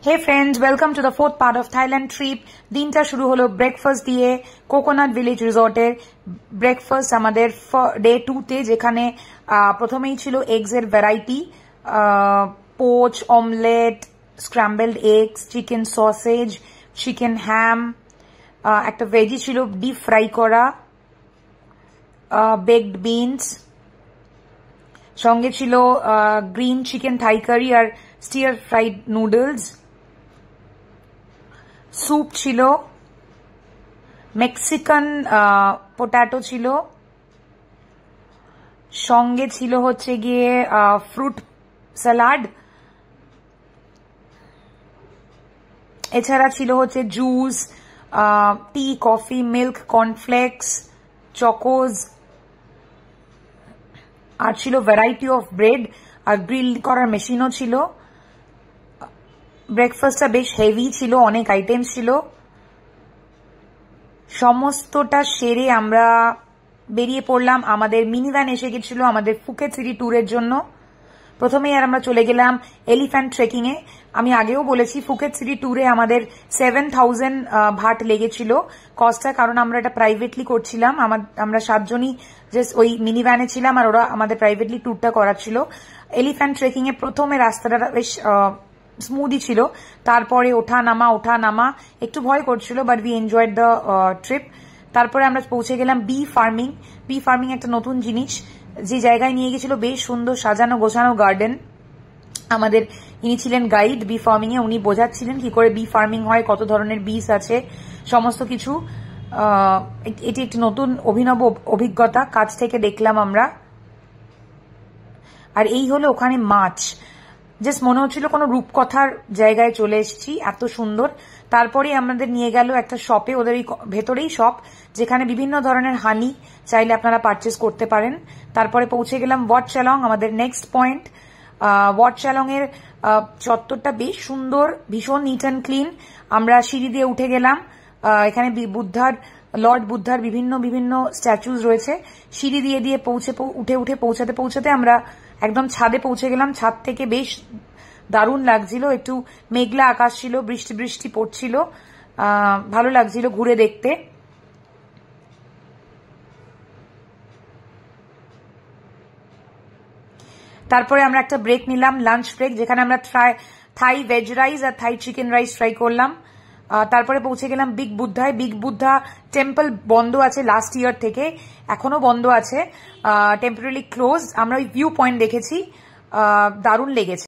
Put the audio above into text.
Hey friends, welcome to the fourth part of Thailand trip. দিনটা শুরু হলো breakfast দিয়ে কোকোনাট ভিলেজ রিসর্টের ব্রেকফাস্ট আমাদের ডে 2 তে, যেখানে প্রথমেই ছিল এগস এর variety, poach, omelette, scrambled eggs, chicken sausage, chicken ham, একটা ভেজি ছিল ডিপ ফ্রাই করা, বেকড বিনস, সঙ্গে ছিল গ্রিন চিকেন থাই কারি আর স্টিয়ার ফ্রাইড নুডলস, স্যুপ ছিল, মেক্সিকান পোটাটো ছিল, সঙ্গে ছিল হচ্ছে গিয়ে ফ্রুট স্যালাড, এছাড়া ছিল হচ্ছে juice, tea, coffee, milk, cornflakes, Chocos, আর ছিল ভ্যারাইটি অফ ব্রেড, আর গ্রিল করার মেশিনও ছিল। ব্রেকফাস্টটা বেশ হেভি ছিল, অনেক আইটেম ছিল। সমস্তটা সেরে আমরা বেরিয়ে পড়লাম। আমাদের মিনি ভ্যান এসে গেছিল আমাদের ফুকেট সিটি ট্যুরের জন্য। প্রথমেই আর আমরা চলে গেলাম এলিফ্যান্ট ট্রেকিং এ। আমি আগেও বলেছি ফুকেট সিটি ট্যুরে আমাদের 7,000 ভাট লেগেছিল কস্টটা, কারণ আমরা এটা প্রাইভেটলি করছিলাম। আমরা 7 জনই জাস্ট ওই মিনি ভ্যানে ছিলাম, আর ওরা আমাদের প্রাইভেটলি ট্যুরটা করাচ্ছিল। এলিফ্যান্ট ট্রেকিং এ প্রথমে রাস্তাটা বেশ স্মুদি ছিল, তারপরে ওঠা নামা একটু ভয় করছিল, but we enjoyed the trip. তারপরে আমরা পৌঁছে গেলাম বি ফার্মিং। বি ফার্মিং একটা নতুন জিনিস, যে জায়গায় নিয়ে গেছিল বেশ সুন্দর সাজানো গোছানো গার্ডেন। আমাদের ইনি ছিলেন গাইড বি ফার্মিং এ, উনি বোঝাচ্ছিলেন কি করে বি ফার্মিং হয়, কত ধরনের বীজ আছে, সমস্ত কিছু। এটি একটি নতুন অভিনব অভিজ্ঞতা, কাছ থেকে দেখলাম আমরা। আর এই হলো ওখানে মাছ, জাস্ট মনে হচ্ছিল কোনো রূপকথার জায়গায় চলে এসেছি, এত সুন্দর। তারপরে আমাদের নিয়ে গেল একটা শপে, ওদের ভেতরেই শপ, যেখানে বিভিন্ন ধরনের হানি চাইলে আপনারা পারচেস করতে পারেন। তারপরে পৌঁছে গেলাম ওয়াট চালং, আমাদের নেক্সট পয়েন্ট। ওয়াট চালং এর চত্বরটা বেশ সুন্দর, ভীষণ নিট অ্যান্ড ক্লিন। আমরা সিঁড়ি দিয়ে উঠে গেলাম। এখানে লর্ড বুদ্ধার বিভিন্ন স্ট্যাচুজ রয়েছে। সিঁড়ি দিয়ে উঠে পৌঁছাতে আমরা একদম ছাদে পৌঁছে গেলাম। ছাদ থেকে বেশ দারুণ লাগছিল, একটু মেঘলা আকাশ ছিল, বৃষ্টি পড়ছিল, ভালো লাগছিল ঘুরে দেখতে। তারপরে আমরা একটা ব্রেক নিলাম, লাঞ্চ ব্রেক, যেখানে আমরা থাই ভেজ রাইস আর থাই চিকেন রাইস ট্রাই করলাম। তারপরে পৌঁছে গেলাম বিগ বুদ্ধায়। বিগ বুদ্ধা টেম্পল বন্ধ আছে লাস্ট ইয়ার থেকে, এখনো বন্ধ আছে, টেম্পোরারি ক্লোজ। আমরা ওই ভিউ পয়েন্ট দেখেছি, দারুণ লেগেছে।